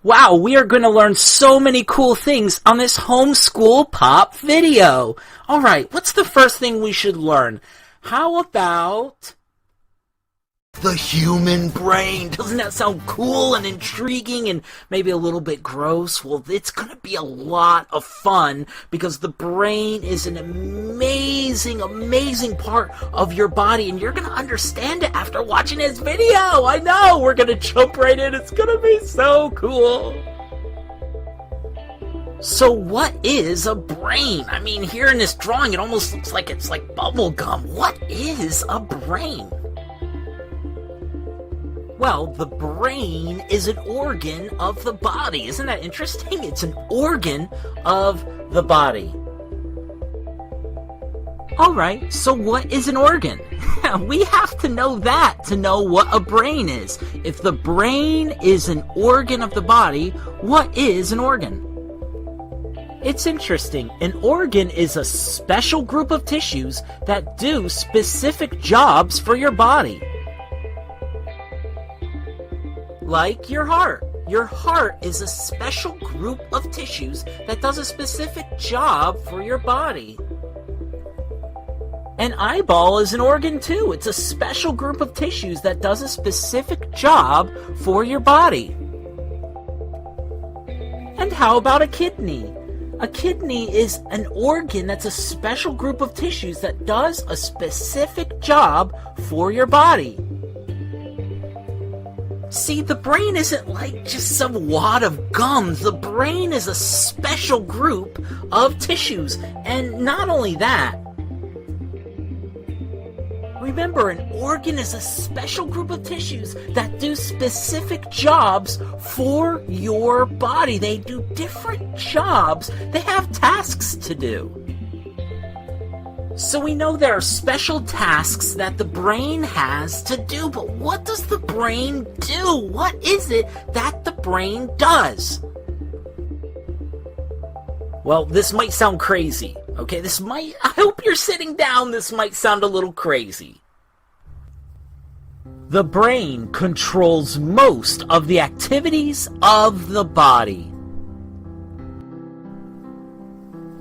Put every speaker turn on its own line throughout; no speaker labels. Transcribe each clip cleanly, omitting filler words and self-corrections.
Wow, we are going to learn so many cool things on this homeschool pop video. Alright, what's the first thing we should learn? How about the human brain? Doesn't that sound cool and intriguing and maybe a little bit gross? Well, it's going to be a lot of fun because the brain is an amazing, amazing part of your body, and you're going to understand it after watching this video. I know, we're going to jump right in. It's going to be so cool. So what is a brain? I mean, here in this drawing, it almost looks like it's like bubble gum. What is a brain? Well, the brain is an organ of the body. Isn't that interesting? It's an organ of the body. Alright, so what is an organ? We have to know that to know what a brain is. If the brain is an organ of the body, what is an organ? It's interesting. An organ is a special group of tissues that do specific jobs for your body. Like your heart. Your heart is a special group of tissues that does a specific job for your body. An eyeball is an organ too. It's a special group of tissues that does a specific job for your body. And how about a kidney? A kidney is an organ that's a special group of tissues that does a specific job for your body. See, the brain isn't like just some wad of gum. The brain is a special group of tissues. And not only that, remember, an organ is a special group of tissues that do specific jobs for your body. They do different jobs. They have tasks to do. So we know there are special tasks that the brain has to do, but what does the brain do? What is it that the brain does? Well, this might sound crazy, okay? I hope you're sitting down. This might sound a little crazy. The brain controls most of the activities of the body.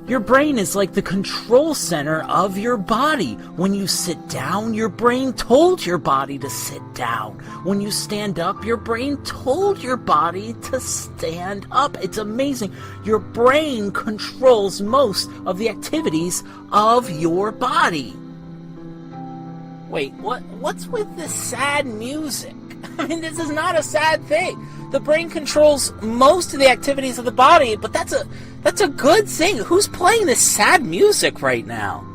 Your brain is like the control center of your body. When you sit down, your brain told your body to sit down. When you stand up, your brain told your body to stand up. It's amazing. Your brain controls most of the activities of your body. Wait, what's with this sad music? I mean, this is not a sad thing. The brain controls most of the activities of the body, but that's a good thing. Who's playing this sad music right now?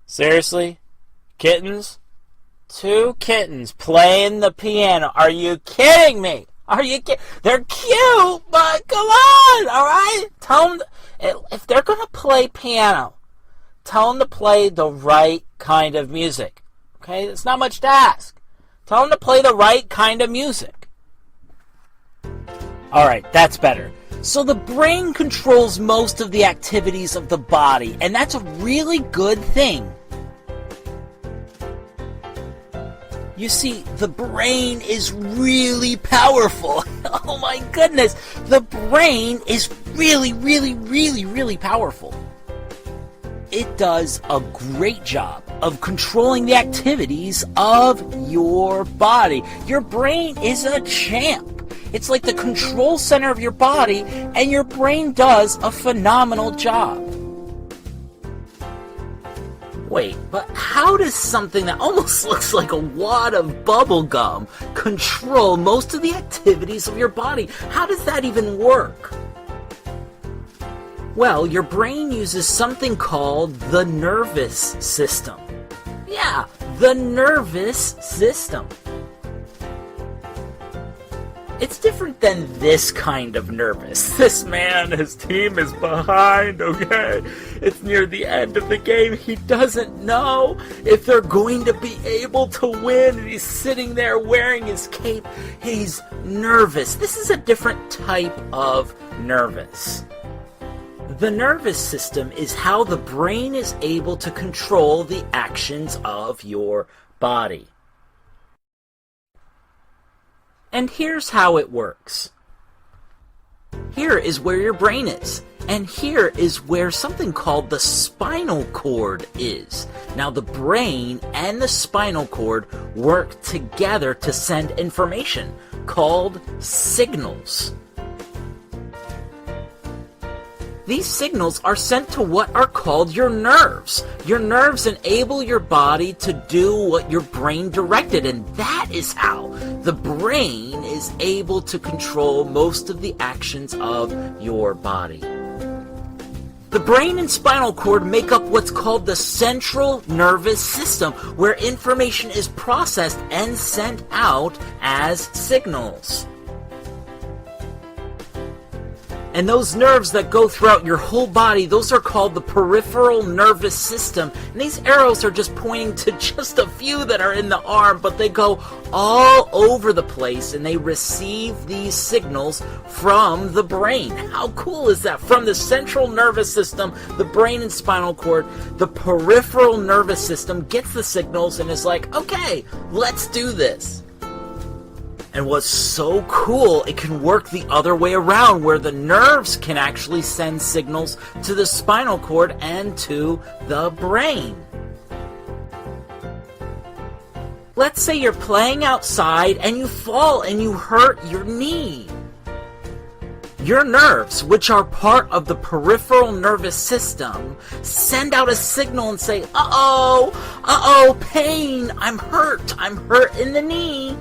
Seriously? Kittens? 2 kittens playing the piano. Are you kidding me? They're cute, but come on, alright? Tell them, if they're going to play piano, tell them to play the right kind of music. Okay? It's not much to ask. Tell them to play the right kind of music. Alright, that's better. So the brain controls most of the activities of the body, and that's a really good thing. You see, the brain is really powerful. Oh my goodness, the brain is really, really, really, really powerful. It does a great job of controlling the activities of your body. Your brain is a champ. It's like the control center of your body, and your brain does a phenomenal job. Wait, but how does something that almost looks like a wad of bubble gum control most of the activities of your body? How does that even work? Well, your brain uses something called the nervous system. Yeah, the nervous system. It's different than this kind of nervous. This man, his team is behind, okay? It's near the end of the game. He doesn't know if they're going to be able to win, and he's sitting there wearing his cape. He's nervous. This is a different type of nervous. The nervous system is how the brain is able to control the actions of your body. And here's how it works. Here is where your brain is. And here is where something called the spinal cord is. Now, the brain and the spinal cord work together to send information called signals. These signals are sent to what are called your nerves. Your nerves enable your body to do what your brain directed, and that is how the brain is able to control most of the actions of your body. The brain and spinal cord make up what's called the central nervous system, where information is processed and sent out as signals. And those nerves that go throughout your whole body, those are called the peripheral nervous system. And these arrows are just pointing to just a few that are in the arm, but they go all over the place and they receive these signals from the brain. How cool is that? From the central nervous system, the brain and spinal cord, the peripheral nervous system gets the signals and is like, okay, let's do this. And what's so cool, it can work the other way around, where the nerves can actually send signals to the spinal cord and to the brain. Let's say you're playing outside and you fall and you hurt your knee. Your nerves, which are part of the peripheral nervous system, send out a signal and say, uh-oh, pain, I'm hurt in the knee.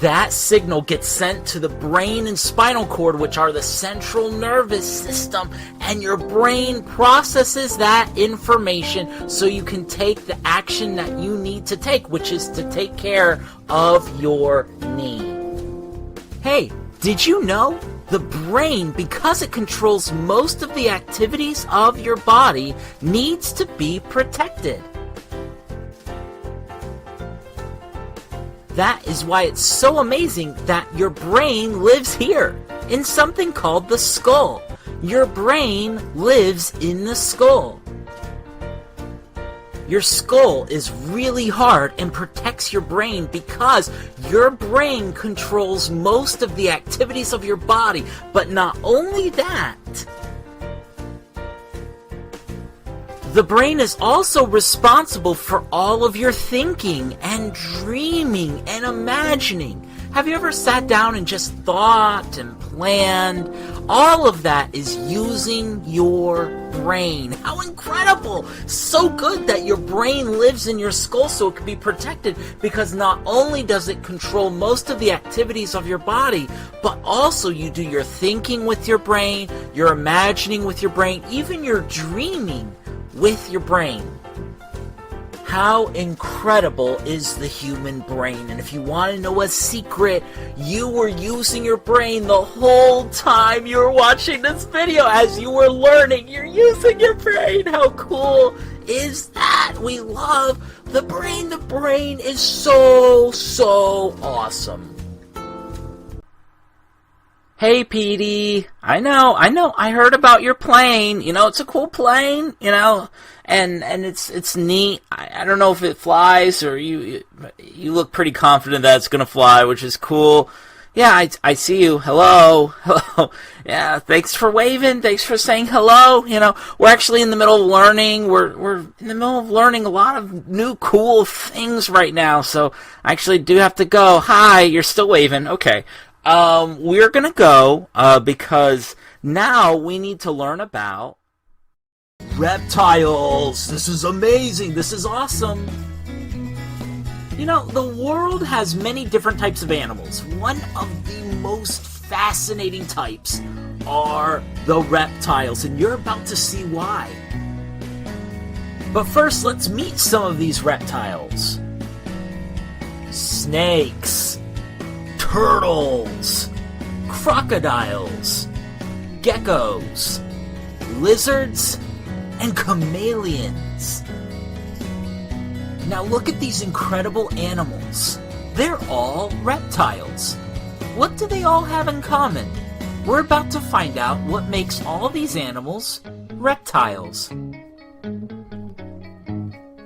That signal gets sent to the brain and spinal cord, which are the central nervous system, and your brain processes that information so you can take the action that you need to take, which is to take care of your knee. Hey, did you know? The brain, because it controls most of the activities of your body, needs to be protected. That is why it's so amazing that your brain lives here, in something called the skull. Your brain lives in the skull. Your skull is really hard and protects your brain because your brain controls most of the activities of your body. But not only that, the brain is also responsible for all of your thinking and dreaming and imagining. Have you ever sat down and just thought and planned? All of that is using your brain. How incredible! So good that your brain lives in your skull so it can be protected, because not only does it control most of the activities of your body, but also you do your thinking with your brain, your imagining with your brain, even your dreaming with your brain. How incredible is the human brain? And if you want to know a secret, you were using your brain the whole time you were watching this video. As you were learning, you're using your brain. How cool is that? We love the brain. The brain is so awesome. Hey, Petey, I know, I heard about your plane. You know, it's a cool plane, you know, and it's neat. I don't know if it flies, or you look pretty confident that it's gonna fly, which is cool. Yeah, I see you. Hello. Yeah, thanks for waving. Thanks for saying hello. You know, we're actually in the middle of learning. We're in the middle of learning a lot of new cool things right now, so I actually do have to go. Hi, you're still waving. Okay. We're gonna go, because now we need to learn about reptiles. This is amazing. This is awesome. You know, the world has many different types of animals. One of the most fascinating types are the reptiles, and you're about to see why. But first, let's meet some of these reptiles. Snakes, turtles, crocodiles, geckos, lizards, and chameleons. Now look at these incredible animals. They're all reptiles. What do they all have in common? We're about to find out what makes all these animals reptiles.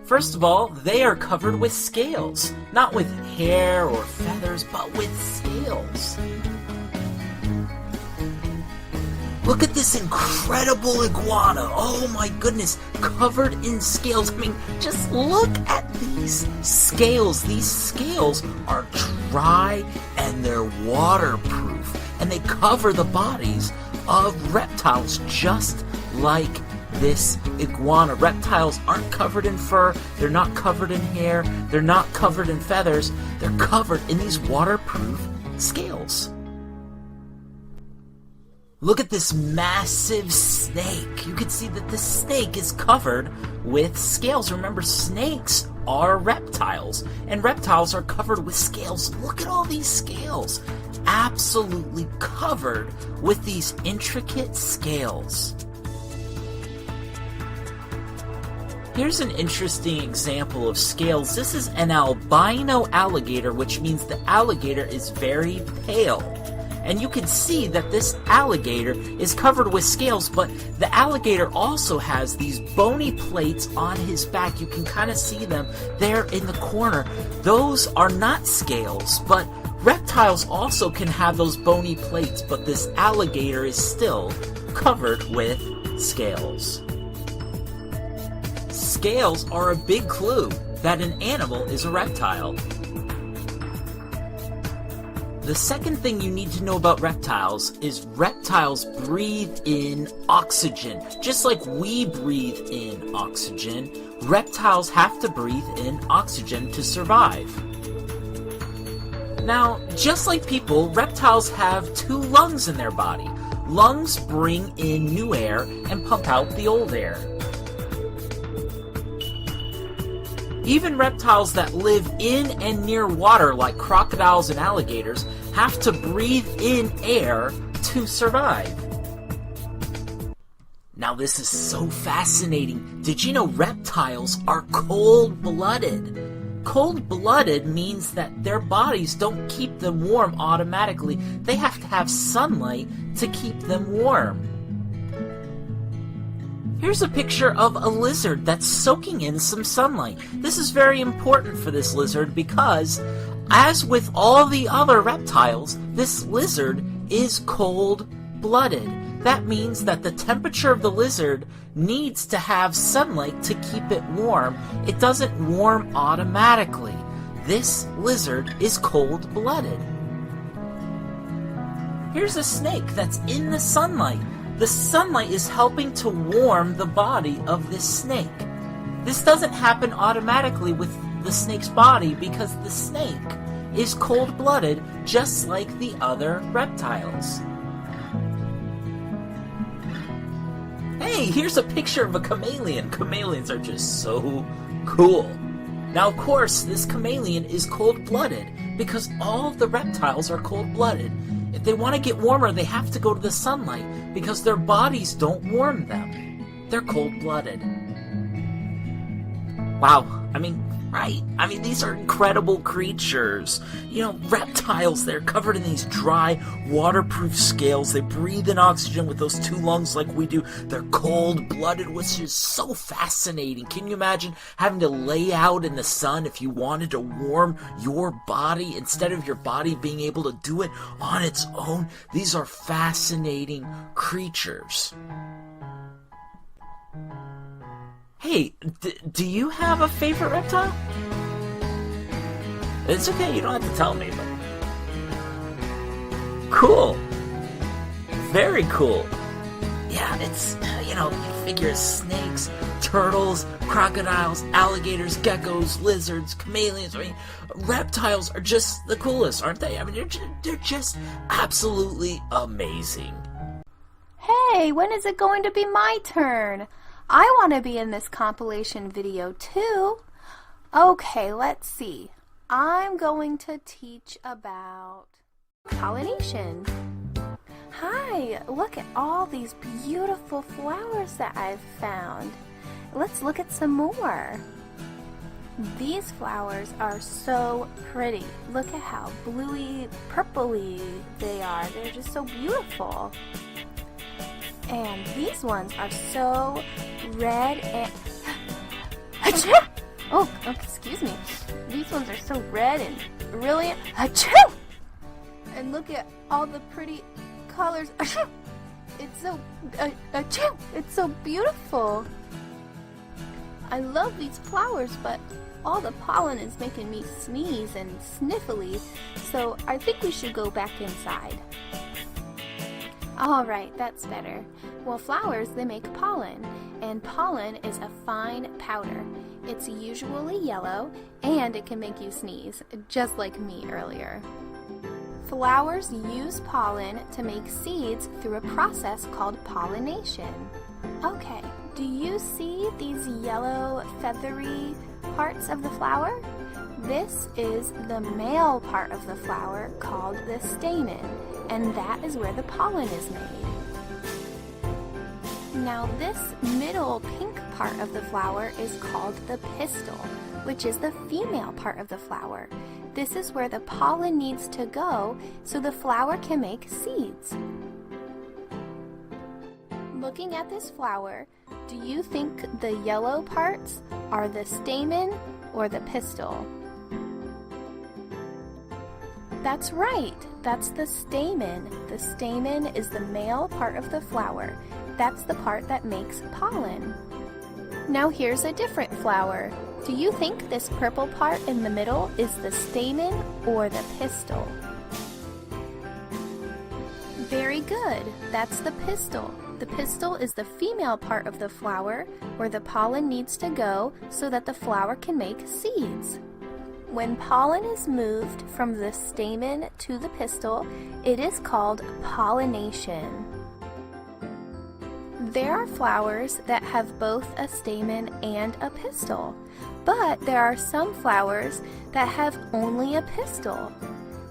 First of all, they are covered with scales. Not with hair or feathers, but with scales. Look at this incredible iguana. Oh my goodness, covered in scales. I mean, just look at these scales. These scales are dry and they're waterproof. And they cover the bodies of reptiles just like this iguana. Reptiles aren't covered in fur. They're not covered in hair. They're not covered in feathers. They're covered in these waterproof scales. Look at this massive snake. You can see that the snake is covered with scales. Remember, snakes are reptiles, and reptiles are covered with scales. Look at all these scales. Absolutely covered with these intricate scales. Here's an interesting example of scales. This is an albino alligator, which means the alligator is very pale. And you can see that this alligator is covered with scales, but the alligator also has these bony plates on his back. You can kind of see them there in the corner. Those are not scales, but reptiles also can have those bony plates, but this alligator is still covered with scales. Scales are a big clue that an animal is a reptile. The second thing you need to know about reptiles is reptiles breathe in oxygen. Just like we breathe in oxygen, reptiles have to breathe in oxygen to survive. Now, just like people, reptiles have 2 lungs in their body. Lungs bring in new air and pump out the old air. Even reptiles that live in and near water, like crocodiles and alligators, have to breathe in air to survive. Now, this is so fascinating. Did you know reptiles are cold-blooded? Cold-blooded means that their bodies don't keep them warm automatically. They have to have sunlight to keep them warm. Here's a picture of a lizard that's soaking in some sunlight. This is very important for this lizard because, as with all the other reptiles, this lizard is cold-blooded. That means that the temperature of the lizard needs to have sunlight to keep it warm. It doesn't warm automatically. This lizard is cold-blooded. Here's a snake that's in the sunlight. The sunlight is helping to warm the body of this snake. This doesn't happen automatically with the snake's body because the snake is cold-blooded just like the other reptiles. Hey, here's a picture of a chameleon. Chameleons are just so cool. Now, of course, this chameleon is cold-blooded because all of the reptiles are cold-blooded. If they want to get warmer, they have to go to the sunlight because their bodies don't warm them. They're cold-blooded. Wow, right? These are incredible creatures. You know, reptiles, they're covered in these dry, waterproof scales. They breathe in oxygen with those 2 lungs like we do. They're cold-blooded, which is so fascinating. Can you imagine having to lay out in the sun if you wanted to warm your body instead of your body being able to do it on its own? These are fascinating creatures. Hey, do you have a favorite reptile? It's okay, you don't have to tell me, but... Cool. Very cool. Yeah, it's, you figure snakes, turtles, crocodiles, alligators, geckos, lizards, chameleons. Reptiles are just the coolest, aren't they? They're just absolutely amazing.
Hey, when is it going to be my turn? I want to be in this compilation video too. Okay, let's see. I'm going to teach about pollination. Hi, look at all these beautiful flowers that I've found. Let's look at some more. These flowers are so pretty. Look at how bluey, purpley they are. They're just so beautiful. And these ones are so red and excuse me. These ones are so red and brilliant. Achoo! And look at all the pretty colors. Achoo! It's so, achoo! It's so beautiful. I love these flowers, but all the pollen is making me sneeze and sniffly, so I think we should go back inside. Alright, that's better. Well, flowers, they make pollen, and pollen is a fine powder. It's usually yellow, and it can make you sneeze, just like me earlier. Flowers use pollen to make seeds through a process called pollination. Okay, do you see these yellow feathery parts of the flower? This is the male part of the flower called the stamen, and that is where the pollen is made. Now this middle pink part of the flower is called the pistil, which is the female part of the flower. This is where the pollen needs to go so the flower can make seeds. Looking at this flower, do you think the yellow parts are the stamen or the pistil? That's right, that's the stamen. The stamen is the male part of the flower. That's the part that makes pollen. Now here's a different flower. Do you think this purple part in the middle is the stamen or the pistil? Very good, that's the pistil. The pistil is the female part of the flower where the pollen needs to go so that the flower can make seeds. When pollen is moved from the stamen to the pistil, it is called pollination. There are flowers that have both a stamen and a pistil, but there are some flowers that have only a pistil,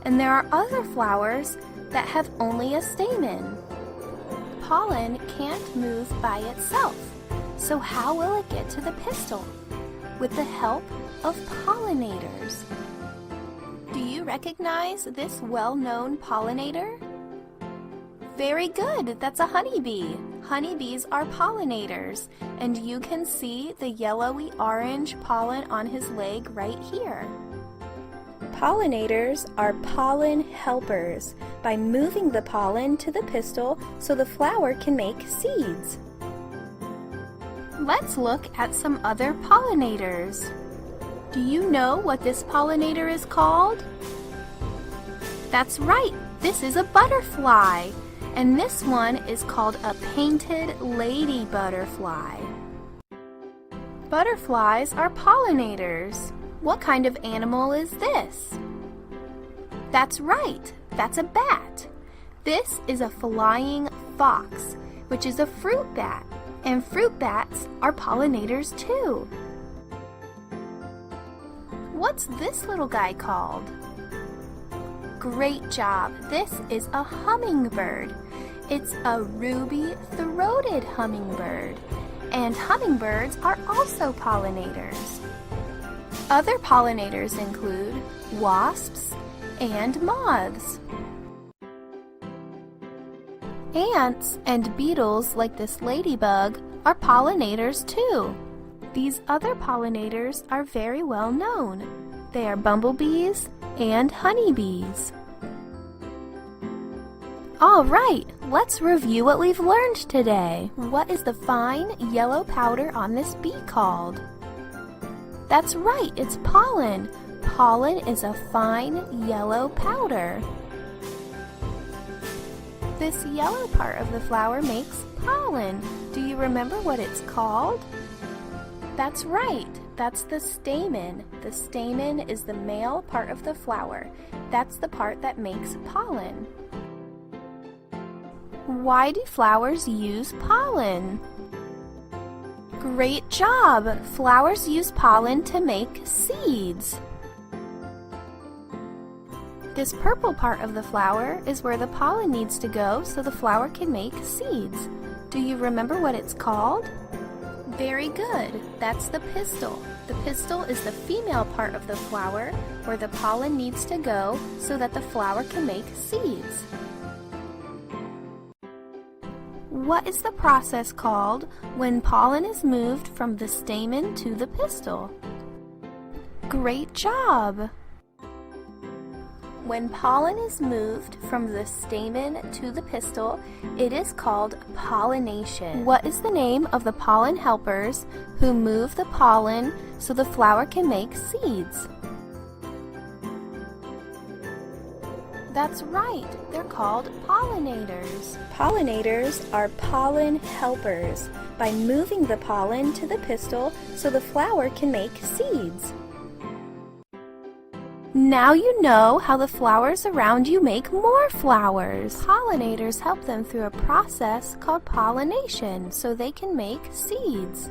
and there are other flowers that have only a stamen. Pollen can't move by itself, so how will it get to the pistil? With the help of pollinators. Do you recognize this well-known pollinator? Very good, that's a honeybee. Honeybees are pollinators, and you can see the yellowy orange pollen on his leg right here. Pollinators are pollen helpers by moving the pollen to the pistil so the flower can make seeds. Let's look at some other pollinators. Do you know what this pollinator is called? That's right, this is a butterfly, and this one is called a painted lady butterfly. Butterflies are pollinators. What kind of animal is this? That's right, that's a bat. This is a flying fox, which is a fruit bat, and fruit bats are pollinators too. What's this little guy called? Great job, this is a hummingbird. It's a ruby-throated hummingbird, and hummingbirds are also pollinators. Other pollinators include wasps and moths. Ants and beetles like this ladybug are pollinators too. These other pollinators are very well known. They are bumblebees and honeybees. All right, let's review what we've learned today. What is the fine yellow powder on this bee called? That's right, it's pollen. Pollen is a fine yellow powder. This yellow part of the flower makes pollen. Do you remember what it's called? That's right, that's the stamen. The stamen is the male part of the flower. That's the part that makes pollen. Why do flowers use pollen? Great job! Flowers use pollen to make seeds. This purple part of the flower is where the pollen needs to go so the flower can make seeds. Do you remember what it's called? Very good. That's the pistil. The pistil is the female part of the flower where the pollen needs to go so that the flower can make seeds. What is the process called when pollen is moved from the stamen to the pistil? Great job! When pollen is moved from the stamen to the pistil, it is called pollination. What is the name of the pollen helpers who move the pollen so the flower can make seeds? That's right, they're called pollinators. Pollinators are pollen helpers by moving the pollen to the pistil so the flower can make seeds. Now you know how the flowers around you make more flowers. Pollinators help them through a process called pollination so they can make seeds.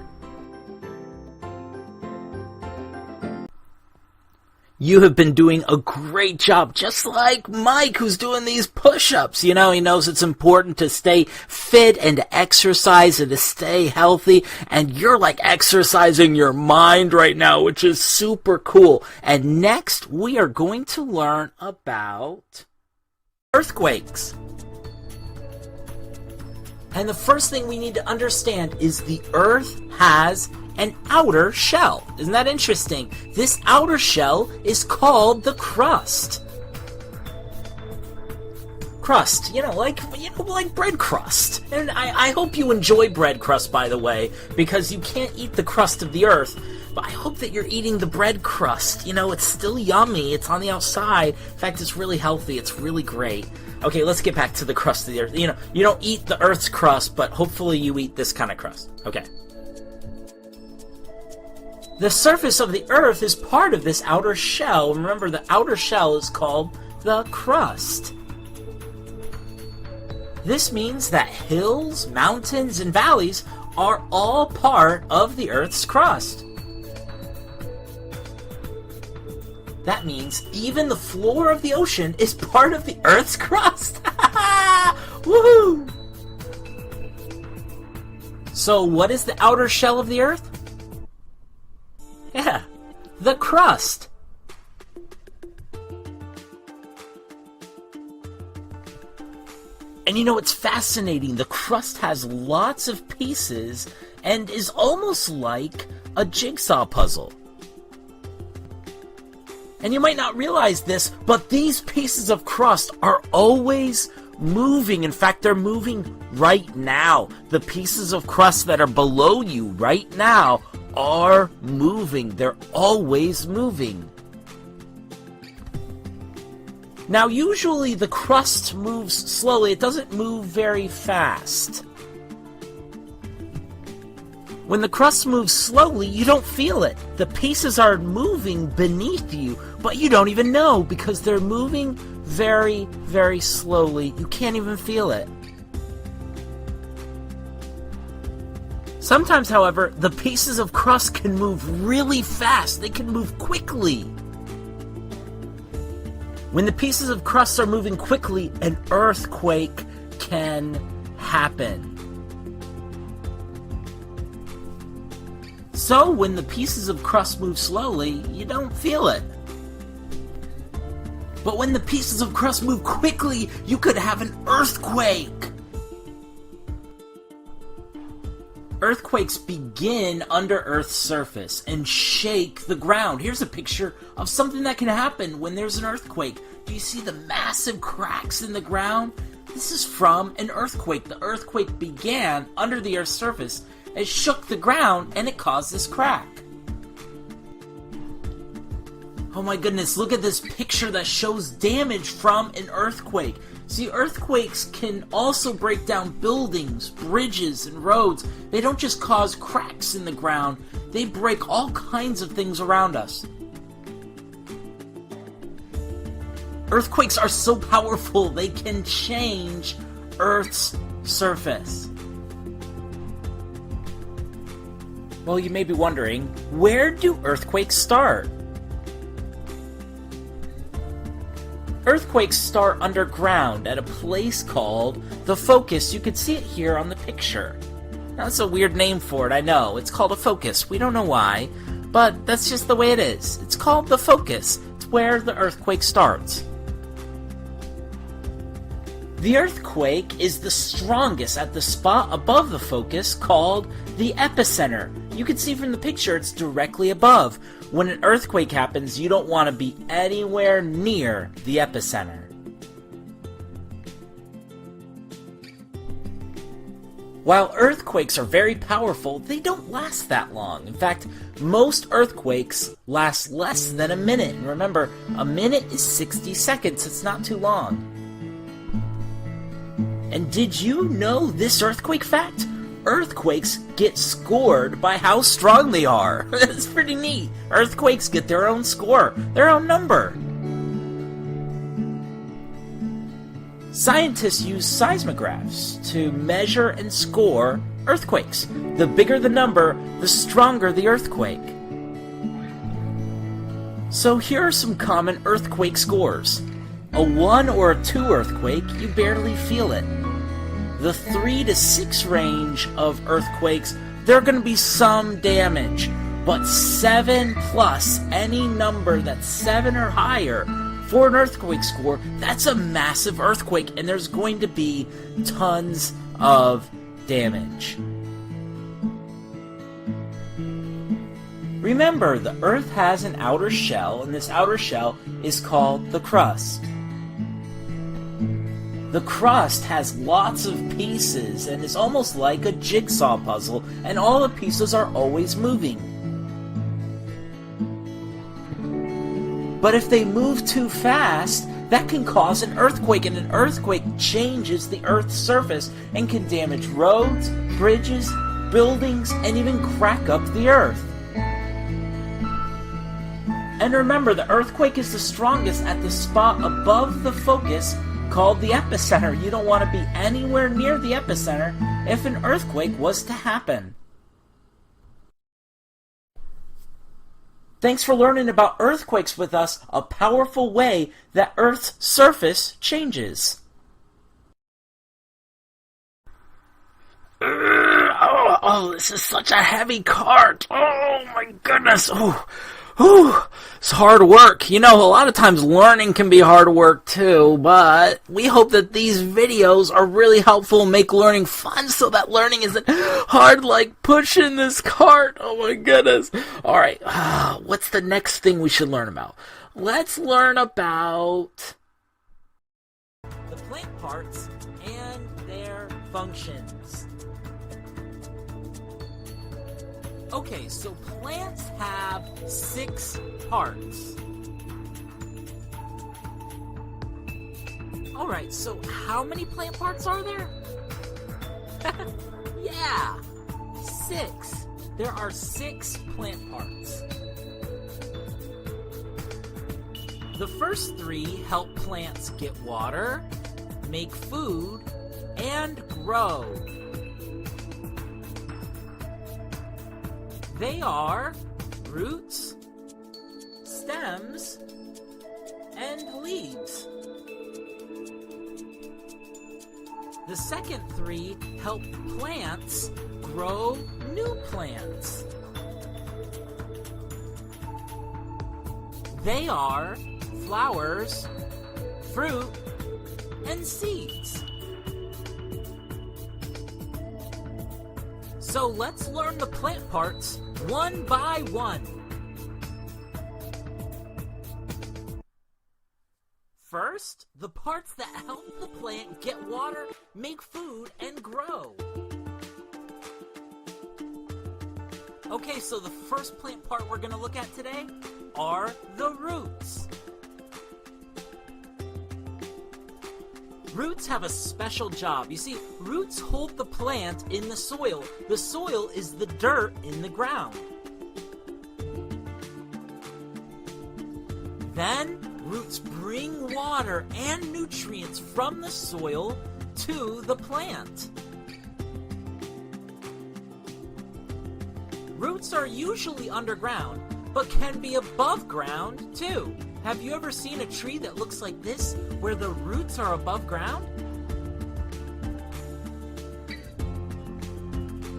You have been doing a great job, just like Mike, who's doing these push-ups. You know, he knows it's important to stay fit and to exercise and to stay healthy. And you're like exercising your mind right now, which is super cool. And next, we are going to learn about earthquakes. And the first thing we need to understand is the Earth has an outer shell. Isn't that interesting? This outer shell is called the crust. Crust, like bread crust. And I hope you enjoy bread crust, by the way, because you can't eat the crust of the Earth. But I hope that you're eating the bread crust. It's still yummy. It's on the outside. In fact, it's really healthy. It's really great. Okay, let's get back to the crust of the Earth. You don't eat the Earth's crust, but hopefully you eat this kind of crust. Okay. The surface of the Earth is part of this outer shell. Remember, the outer shell is called the crust. This means that hills, mountains, and valleys are all part of the Earth's crust. That means even the floor of the ocean is part of the Earth's crust. Woohoo! So what is the outer shell of the Earth? Yeah, the crust. And it's fascinating. The crust has lots of pieces and is almost like a jigsaw puzzle. And you might not realize this, but these pieces of crust are always moving. In fact, they're moving right now. The pieces of crust that are below you right now are moving. They're always moving. Now, usually the crust moves slowly. It doesn't move very fast. When the crust moves slowly, you don't feel it. The pieces are moving beneath you, but you don't even know because they're moving very, very slowly. You can't even feel it. Sometimes, however, the pieces of crust can move really fast. They can move quickly. When the pieces of crust are moving quickly, an earthquake can happen. So, when the pieces of crust move slowly, you don't feel it. But when the pieces of crust move quickly, you could have an earthquake. Earthquakes begin under Earth's surface and shake the ground. Here's a picture of something that can happen when there's an earthquake. Do you see the massive cracks in the ground? This is from an earthquake. The earthquake began under the Earth's surface. It shook the ground and it caused this crack. Oh my goodness, look at this picture that shows damage from an earthquake. See, earthquakes can also break down buildings, bridges, and roads. They don't just cause cracks in the ground, they break all kinds of things around us. Earthquakes are so powerful, they can change Earth's surface. Well, you may be wondering, where do earthquakes start? Earthquakes start underground at a place called the focus. You can see it here on the picture. Now, that's a weird name for it, I know. It's called a focus. We don't know why, but that's just the way it is. It's called the focus. It's where the earthquake starts. The earthquake is the strongest at the spot above the focus called the epicenter. You can see from the picture it's directly above. When an earthquake happens, you don't want to be anywhere near the epicenter. While earthquakes are very powerful, they don't last that long. In fact, most earthquakes last less than a minute. And remember, a minute is 60 seconds. It's not too long. And did you know this earthquake fact? Earthquakes get scored by how strong they are. It's pretty neat. Earthquakes get their own score, their own number. Scientists use seismographs to measure and score earthquakes. The bigger the number, the stronger the earthquake. So here are some common earthquake scores. A 1 or a 2 earthquake, you barely feel it. The 3 to 6 range of earthquakes, there are going to be some damage. But 7 plus, any number that's 7 or higher, for an earthquake score, that's a massive earthquake, and there's going to be tons of damage. Remember, the Earth has an outer shell, and this outer shell is called the crust. The crust has lots of pieces, and it's almost like a jigsaw puzzle, and all the pieces are always moving. But if they move too fast, that can cause an earthquake, and an earthquake changes the Earth's surface and can damage roads, bridges, buildings, and even crack up the Earth. And remember, the earthquake is the strongest at the spot above the focus called the epicenter. You don't want to be anywhere near the epicenter if an earthquake was to happen. Thanks for learning about earthquakes with us, a powerful way that Earth's surface changes. This is such a heavy cart. Oh my goodness. It's hard work. You know, a lot of times learning can be hard work too, but we hope that these videos are really helpful and make learning fun so that learning isn't hard like pushing this cart. Oh my goodness. Alright, what's the next thing we should learn about? Let's learn about the plant parts and their functions. Okay, so plants have 6 parts. Alright, so how many plant parts are there? Yeah, 6. There are 6 plant parts. The first 3 help plants get water, make food, and grow. They are roots, stems, and leaves. The second 3 help plants grow new plants. They are flowers, fruit, and seeds. So let's learn the plant parts one by one. First, the parts that help the plant get water, make food, and grow. Okay, so the first plant part we're going to look at today are the roots. Roots have a special job. You see, roots hold the plant in the soil. The soil is the dirt in the ground. Then, roots bring water and nutrients from the soil to the plant. Roots are usually underground, but can be above ground too. Have you ever seen a tree that looks like this, where the roots are above ground?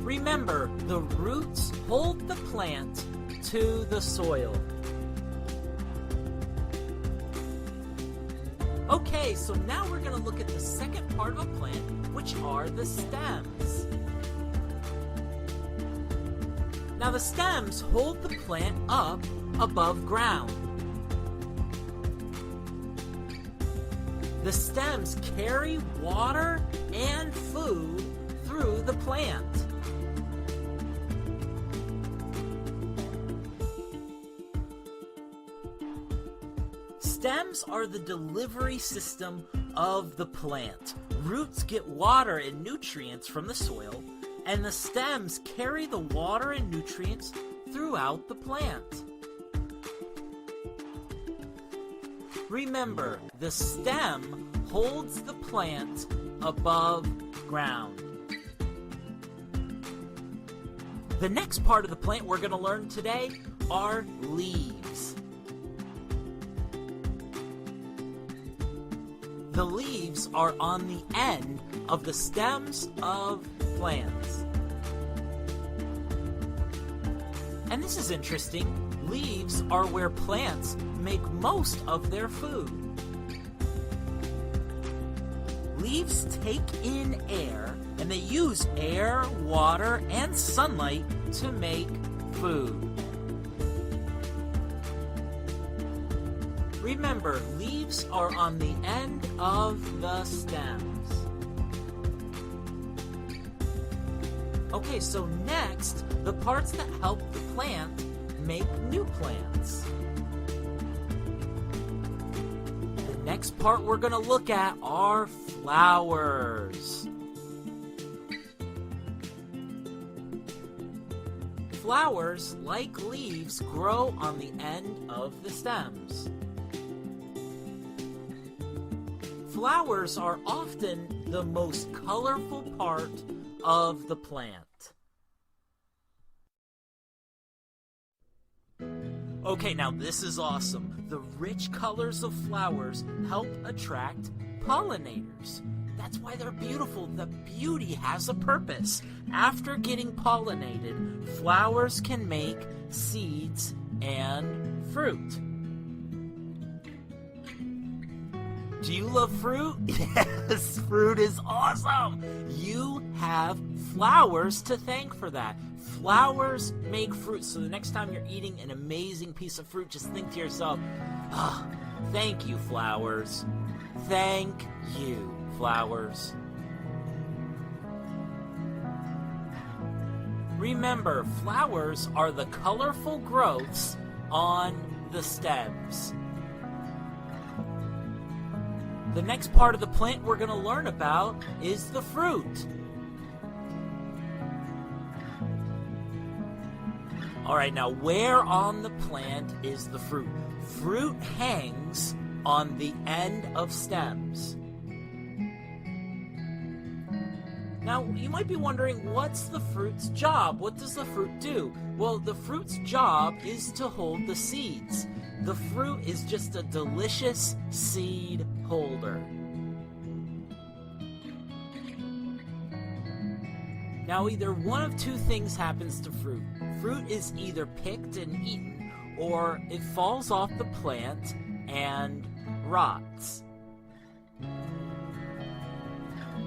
Remember, the roots hold the plant to the soil. Okay, so now we're going to look at the second part of a plant, which are the stems. Now the stems hold the plant up above ground. The stems carry water and food through the plant. Stems are the delivery system of the plant. Roots get water and nutrients from the soil, and the stems carry the water and nutrients throughout the plant. Remember, the stem holds the plant above ground. The next part of the plant we're going to learn today are leaves. The leaves are on the end of the stems of plants. And this is interesting. Leaves are where plants make most of their food. Leaves take in air, and they use air, water, and sunlight to make food. Remember, leaves are on the end of the stems. Okay, so next, the parts that help the plant make new plants. The next part we're going to look at are flowers. Flowers, like leaves, grow on the end of the stems. Flowers are often the most colorful part of the plant. Okay, now this is awesome. The rich colors of flowers help attract pollinators. That's why they're beautiful. The beauty has a purpose. After getting pollinated, flowers can make seeds and fruit. Do you love fruit? Yes, fruit is awesome. You have flowers to thank for that. Flowers make fruit. So the next time you're eating an amazing piece of fruit, just think to yourself, thank you, flowers. Thank you, flowers. Remember, flowers are the colorful growths on the stems. The next part of the plant we're going to learn about is the fruit. Alright, now where on the plant is the fruit? Fruit hangs on the end of stems. Now, you might be wondering, what's the fruit's job? What does the fruit do? Well, the fruit's job is to hold the seeds. The fruit is just a delicious seed holder. Now, either one of two things happens to fruit. Fruit is either picked and eaten, or it falls off the plant and rots.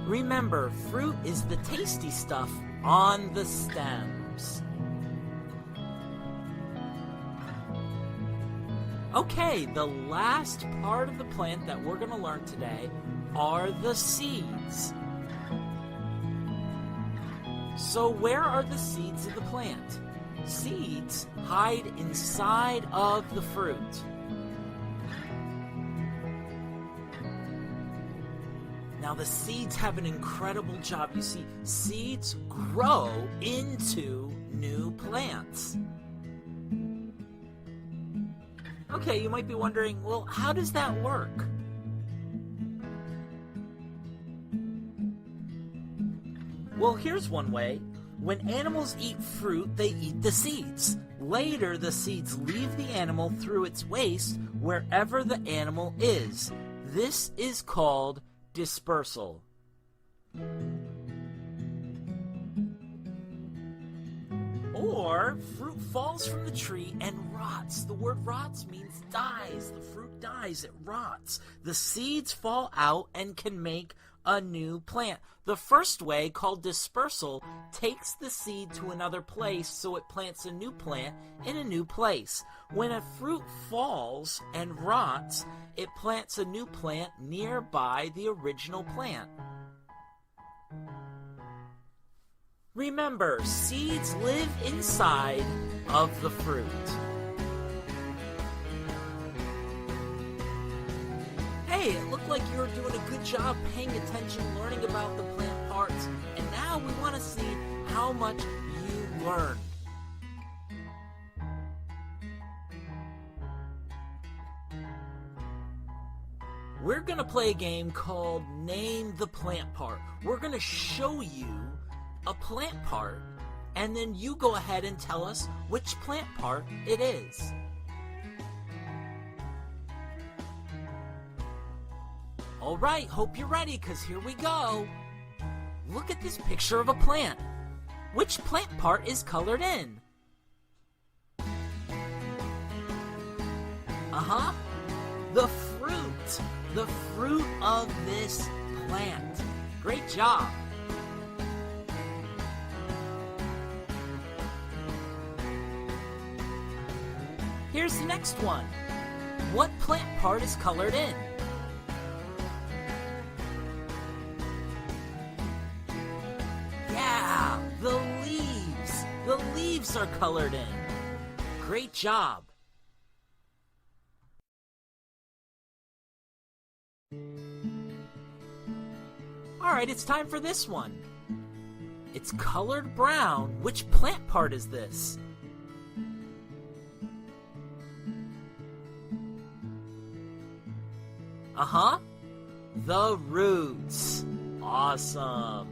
Remember, fruit is the tasty stuff on the stems. Okay, the last part of the plant that we're going to learn today are the seeds. So where are the seeds of the plant? Seeds hide inside of the fruit. Now the seeds have an incredible job. You see, seeds grow into new plants. Okay, you might be wondering, well, how does that work? Well, here's one way. When animals eat fruit, they eat the seeds. Later, the seeds leave the animal through its waste wherever the animal is. This is called dispersal. Or fruit falls from the tree and rots. The word rots means dies. The fruit dies, it rots. The seeds fall out and can make a new plant. The first way, called dispersal, takes the seed to another place so it plants a new plant in a new place. When a fruit falls and rots, it plants a new plant nearby the original plant. Remember, seeds live inside of the fruit. Hey, it looked like you were doing a good job paying attention, learning about the plant parts, and now we want to see how much you learned. We're going to play a game called Name the Plant Part. We're going to show you a plant part, and then you go ahead and tell us which plant part it is. Alright, hope you're ready, because here we go. Look at this picture of a plant. Which plant part is colored in? The fruit. The fruit of this plant. Great job. Here's the next one. What plant part is colored in? Yeah, the leaves. The leaves are colored in. Great job. Alright, it's time for this one. It's colored brown. Which plant part is this? The roots. Awesome.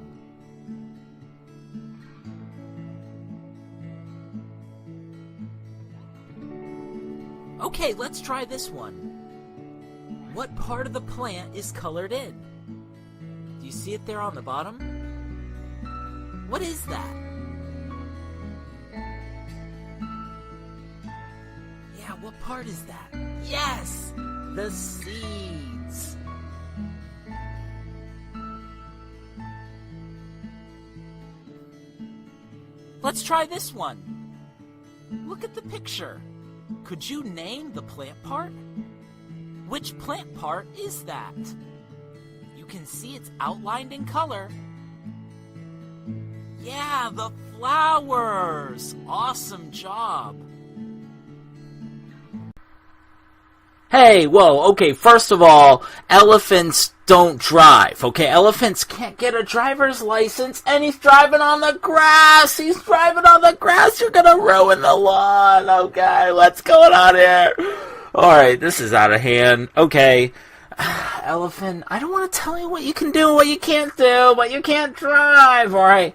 Okay, let's try this one. What part of the plant is colored in? Do you see it there on the bottom? What is that? Yeah, what part is that? Yes! The seeds. Let's try this one. Look at the picture. Could you name the plant part? Which plant part is that? You can see it's outlined in color. Yeah, the flowers. Awesome job. Hey, whoa, okay, first of all, elephants don't drive, okay? Elephants can't get a driver's license, and he's driving on the grass! He's driving on the grass! You're gonna ruin the lawn! Okay, what's going on here? Alright, this is out of hand. Okay, elephant, I don't want to tell you what you can do and what you can't do, but you can't drive, alright?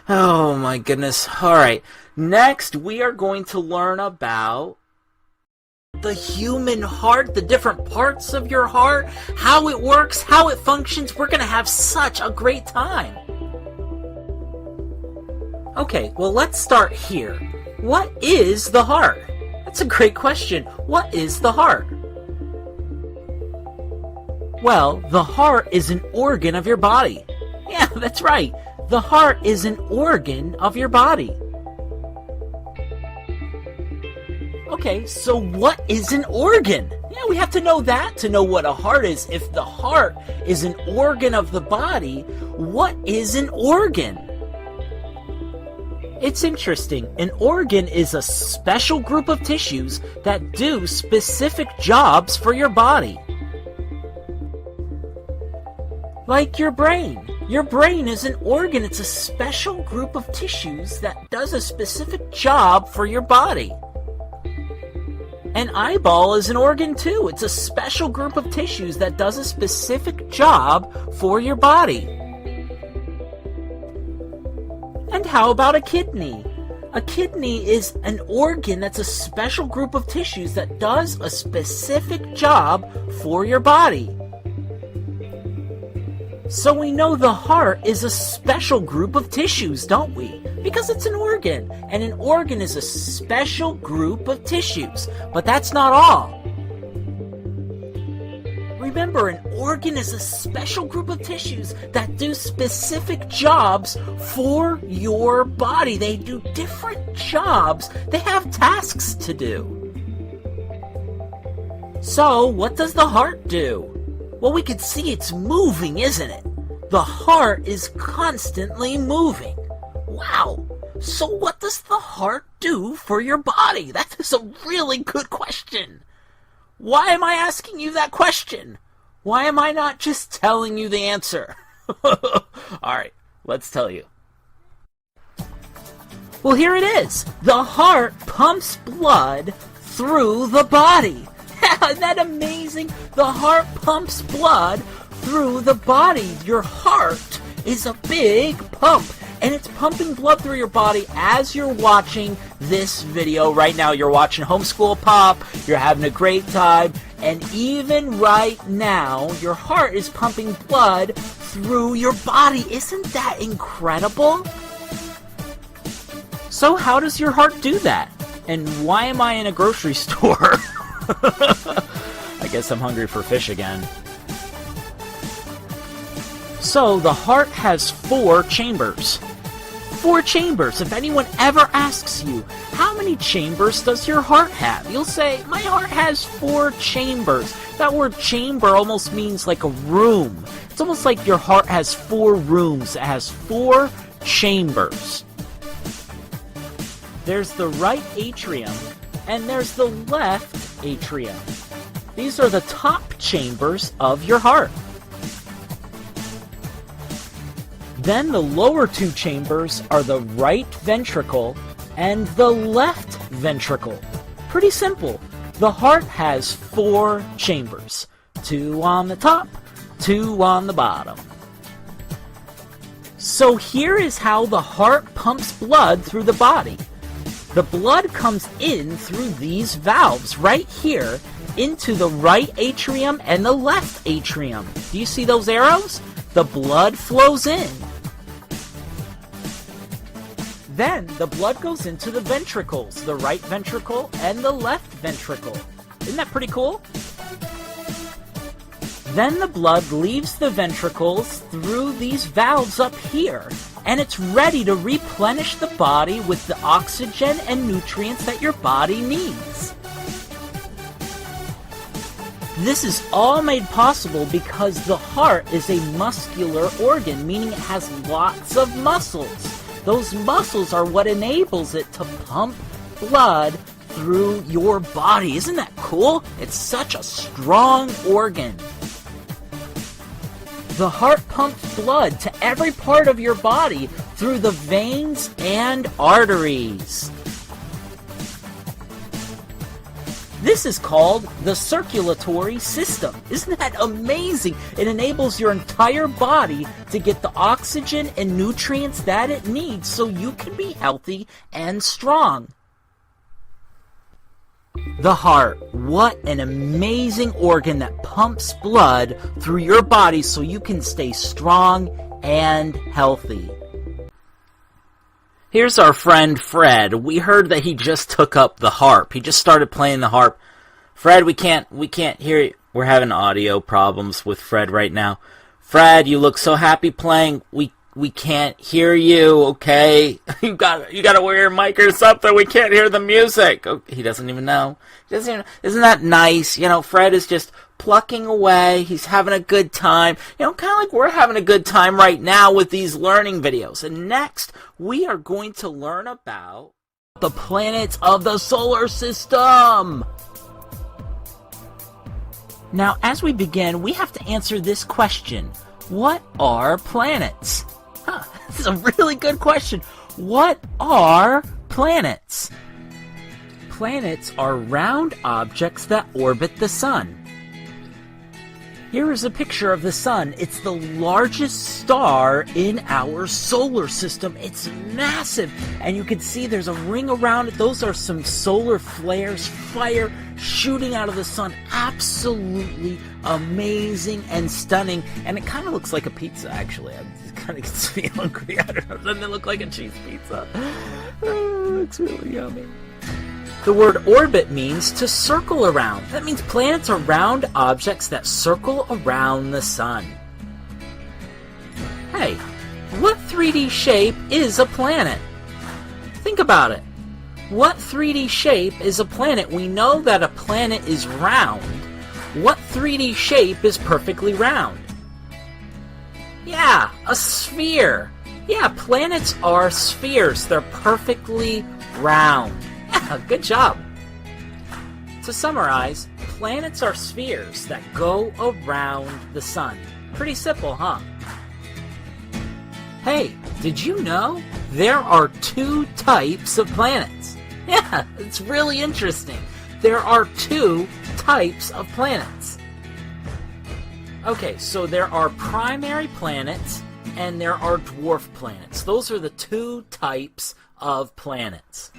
Oh my goodness, alright. Next, we are going to learn about the human heart, the different parts of your heart, how it works, how it functions. We're going to have such a great time. Okay, well, let's start here. What is the heart? That's a great question. What is the heart? Well, the heart is an organ of your body. Yeah, that's right. The heart is an organ of your body. Okay, so what is an organ? Yeah, we have to know that to know what a heart is. If the heart is an organ of the body, what is an organ? It's interesting. An organ is a special group of tissues that do specific jobs for your body. Like your brain. Your brain is an organ. It's a special group of tissues that does a specific job for your body. An eyeball is an organ too. It's a special group of tissues that does a specific job for your body. And how about a kidney? A kidney is an organ that's a special group of tissues that does a specific job for your body. So we know the heart is a special group of tissues, don't we? Because it's an organ, and an organ is a special group of tissues. But that's not all. Remember, an organ is a special group of tissues that do specific jobs for your body. They do different jobs. They have tasks to do. So, what does the heart do? Well, we can see it's moving, isn't it? The heart is constantly moving. Wow! So what does the heart do for your body? That is a really good question. Why am I asking you that question? Why am I not just telling you the answer? Alright, let's tell you. Well, here it is. The heart pumps blood through the body. Isn't that amazing? The heart pumps blood through the body. Your heart is a big pump, and it's pumping blood through your body as you're watching this video right now. You're watching Homeschool Pop, you're having a great time, and even right now, your heart is pumping blood through your body. Isn't that incredible? So how does your heart do that? And why am I in a grocery store? I guess I'm hungry for fish again. So, the heart has 4 chambers. 4 chambers. If anyone ever asks you, how many chambers does your heart have? You'll say, my heart has 4 chambers. That word chamber almost means like a room. It's almost like your heart has 4 rooms. It has 4 chambers. There's the right atrium, and there's the left atrium. These are the top chambers of your heart. Then the lower 2 chambers are the right ventricle and the left ventricle. Pretty simple. The heart has 4 chambers. 2 on the top, 2 on the bottom. So here is how the heart pumps blood through the body. The blood comes in through these valves right here into the right atrium and the left atrium. Do you see those arrows? The blood flows in. Then the blood goes into the ventricles, the right ventricle and the left ventricle. Isn't that pretty cool? Then the blood leaves the ventricles through these valves up here, and it's ready to replenish the body with the oxygen and nutrients that your body needs. This is all made possible because the heart is a muscular organ, meaning it has lots of muscles. Those muscles are what enables it to pump blood through your body. Isn't that cool? It's such a strong organ. The heart pumps blood to every part of your body through the veins and arteries. This is called the circulatory system. Isn't that amazing? It enables your entire body to get the oxygen and nutrients that it needs so you can be healthy and strong. The heart, what an amazing organ that pumps blood through your body so you can stay strong and healthy. Here's our friend Fred. We heard that he just took up the harp. He just started playing the harp. Fred, we can't hear you. We're having audio problems with Fred right now. Fred, you look so happy playing. We can't hear you, okay? You gotta wear your mic or something. We can't hear the music. Oh, he doesn't even know. Isn't that nice? You know, Fred is just plucking away. He's having a good time. You know, kind of like we're having a good time right now with these learning videos. And next, we are going to learn about the planets of the solar system. Now, as we begin, we have to answer this question. What are planets? This is a really good question. What are planets? Planets are round objects that orbit the sun. Here is a picture of the sun. It's the largest star in our solar system. It's massive. And you can see there's a ring around it. Those are some solar flares, fire shooting out of the sun. Absolutely amazing and stunning. And it kind of looks like a pizza, actually. It kind of gets me hungry. I don't know. Doesn't it look like a cheese pizza? Oh, it looks really yummy. The word orbit means to circle around. That means planets are round objects that circle around the sun. Hey, what 3D shape is a planet? Think about it. What 3D shape is a planet? We know that a planet is round. What 3D shape is perfectly round? Yeah, a sphere. Yeah, planets are spheres. They're perfectly round. Yeah, good job. To summarize, planets are spheres that go around the sun. Pretty simple, huh? Hey, did you know there are 2 types of planets? Yeah, it's really interesting. There are 2 types of planets. Okay, so there are primary planets and there are dwarf planets. Those are the 2 types of planets.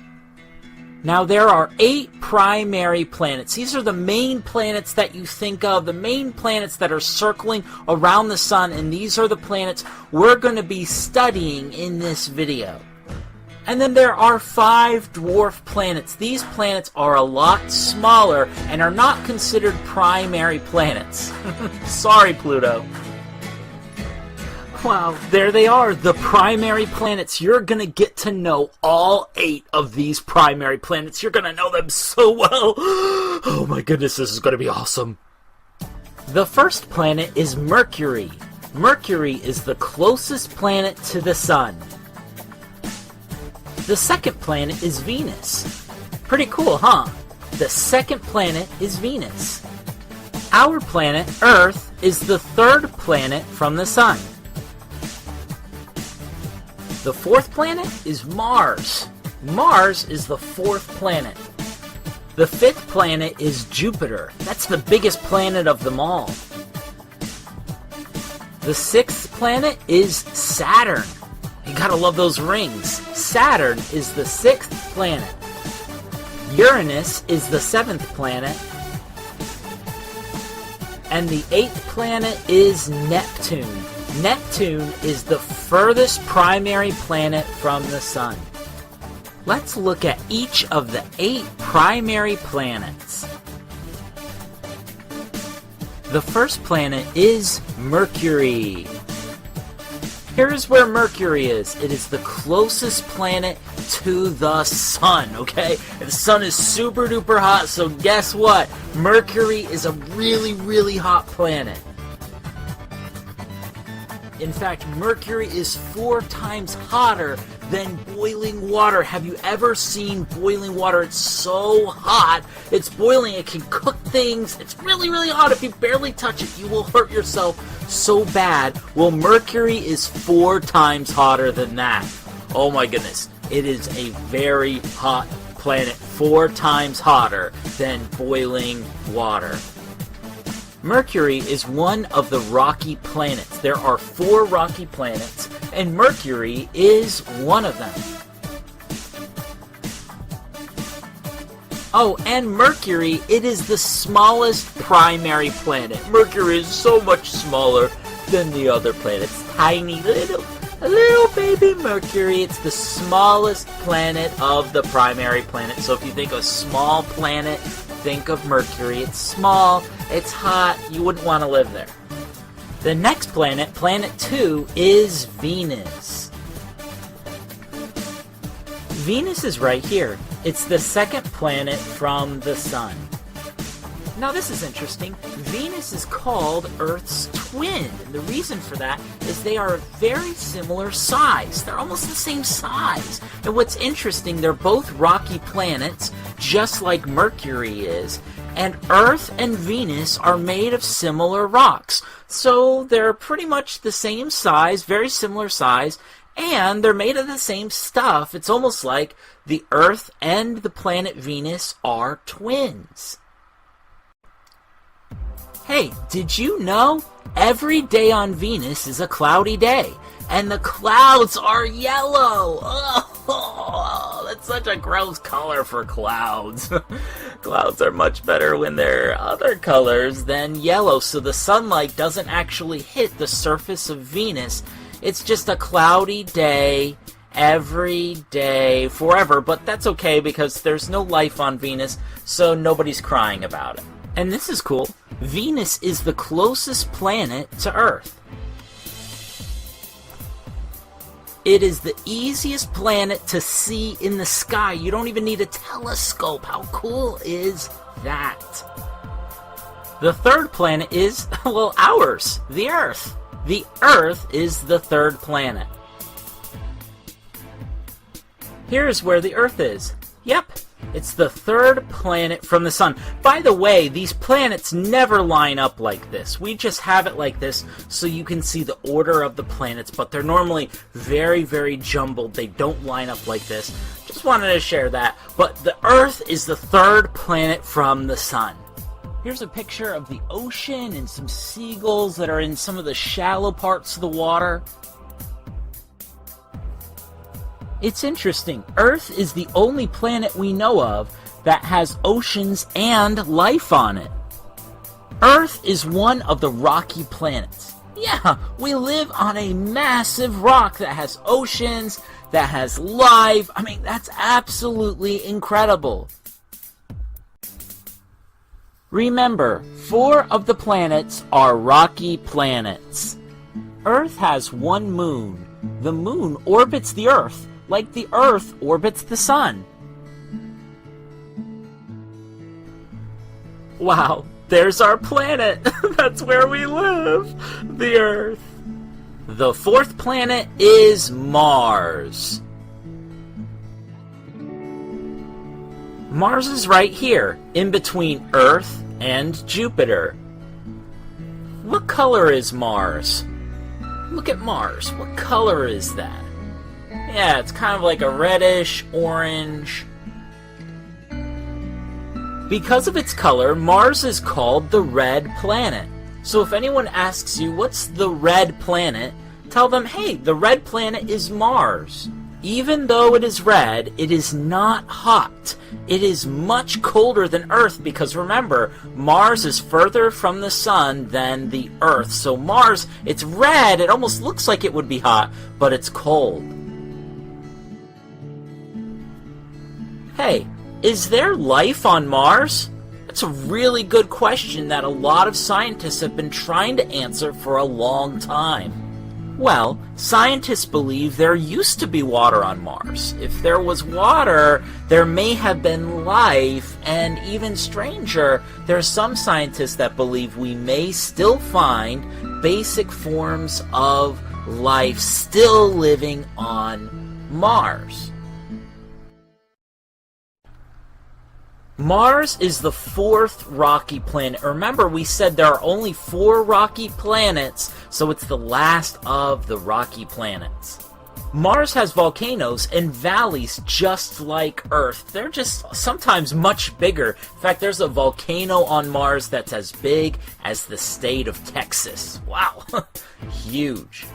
Now there are 8 primary planets. These are the main planets that you think of, the main planets that are circling around the sun, and these are the planets we're going to be studying in this video. And then there are 5 dwarf planets. These planets are a lot smaller and are not considered primary planets. Sorry, Pluto. Wow, there they are, the primary planets. You're going to get to know all 8 of these primary planets. You're going to know them so well. Oh my goodness, this is going to be awesome. The first planet is Mercury. Mercury is the closest planet to the sun. The second planet is Venus. Pretty cool, huh? The second planet is Venus. Our planet, Earth, is the third planet from the sun. The fourth planet is Mars. Mars is the 4th planet. The 5th planet is Jupiter. That's the biggest planet of them all. The 6th planet is Saturn. You gotta love those rings. Saturn is the 6th planet. Uranus is the 7th planet. And the 8th planet is Neptune. Neptune is the furthest primary planet from the sun. Let's look at each of the 8 primary planets. The first planet is Mercury. Here's where Mercury is. It is the closest planet to the sun, okay? And the sun is super duper hot, so guess what? Mercury is a really, really hot planet. In fact, Mercury is 4 times hotter than boiling water. Have you ever seen boiling water? It's so hot. It's boiling. It can cook things. It's really, really hot. If you barely touch it, you will hurt yourself so bad. Well, Mercury is 4 times hotter than that. Oh my goodness. It is a very hot planet. 4 times hotter than boiling water. Mercury is one of the rocky planets. There are 4 rocky planets, and Mercury is one of them. Oh, and Mercury, it is the smallest primary planet. Mercury is so much smaller than the other planets. Tiny little baby Mercury. It's the smallest planet of the primary planet. So if you think of a small planet, think of Mercury. It's small, it's hot, you wouldn't want to live there. The next planet, planet 2, is Venus. Venus is right here. It's the second planet from the sun. Now this is interesting. Venus is called Earth's twin. And the reason for that is they are a very similar size. They're almost the same size. And what's interesting, they're both rocky planets, just like Mercury is. And Earth and Venus are made of similar rocks. So they're pretty much the same size, very similar size, and they're made of the same stuff. It's almost like the Earth and the planet Venus are twins. Hey, did you know every day on Venus is a cloudy day? And the clouds are yellow! Oh, that's such a gross color for clouds. Clouds are much better when they're other colors than yellow, so the sunlight doesn't actually hit the surface of Venus. It's just a cloudy day, every day forever, but that's okay because there's no life on Venus, so nobody's crying about it. And this is cool. Venus is the closest planet to Earth. It is the easiest planet to see in the sky. You don't even need a telescope. How cool is that? The third planet is, well, ours, the Earth. The Earth is the third planet. Here's where the Earth is. Yep, it's the third planet from the Sun. By the way, these planets never line up like this. We just have it like this so you can see the order of the planets, but they're normally very, very jumbled. They don't line up like this. Just wanted to share that. But the Earth is the third planet from the Sun. Here's a picture of the ocean and some seagulls that are in some of the shallow parts of the water. It's interesting. Earth is the only planet we know of that has oceans and life on it. Earth is one of the rocky planets. Yeah, we live on a massive rock that has oceans, that has life. I mean, that's absolutely incredible. Remember, 4 of the planets are rocky planets. Earth has one moon. The moon orbits the Earth, like the Earth orbits the Sun. Wow, there's our planet. That's where we live, the Earth. The 4th planet is Mars. Mars is right here, in between Earth and Jupiter. What color is Mars? Look at Mars. What color is that? Yeah, it's kind of like a reddish orange. Because of its color, Mars is called the red planet. So if anyone asks you, what's the red planet? Tell them, hey, the red planet is Mars. Even though it is red, it is not hot. It is much colder than Earth because remember, Mars is further from the Sun than the Earth. So Mars, it's red, it almost looks like it would be hot, but it's cold. Hey, is there life on Mars? That's a really good question that a lot of scientists have been trying to answer for a long time. Well, scientists believe there used to be water on Mars. If there was water, there may have been life, and even stranger, there are some scientists that believe we may still find basic forms of life still living on Mars. Mars is the 4th rocky planet. Remember, we said there are only 4 rocky planets, so it's the last of the rocky planets. Mars has volcanoes and valleys just like Earth. They're just sometimes much bigger. In fact, there's a volcano on Mars that's as big as the state of Texas. Wow, huge.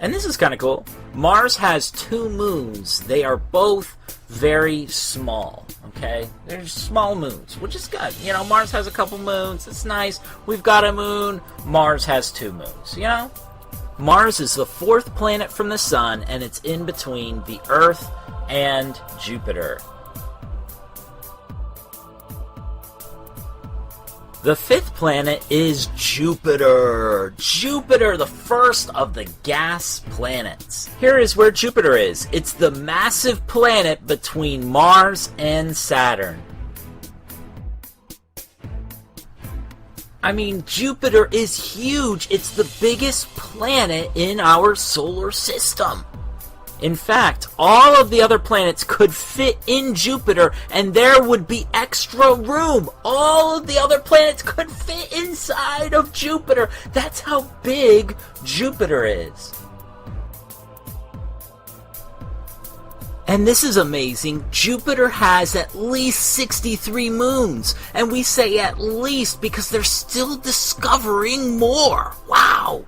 And this is kind of cool. Mars has 2 moons. They are both very small, okay? They're small moons, which is good. You know, Mars has a couple moons. It's nice. We've got a moon. Mars has 2 moons, you know? Mars is the 4th planet from the Sun, and it's in between the Earth and Jupiter. The 5th planet is Jupiter. Jupiter, the first of the gas planets. Here is where Jupiter is. It's the massive planet between Mars and Saturn. I mean, Jupiter is huge. It's the biggest planet in our solar system. In fact, all of the other planets could fit in Jupiter, and there would be extra room. All of the other planets could fit inside of Jupiter. That's how big Jupiter is. And this is amazing. Jupiter has at least 63 moons. And we say at least because they're still discovering more. Wow!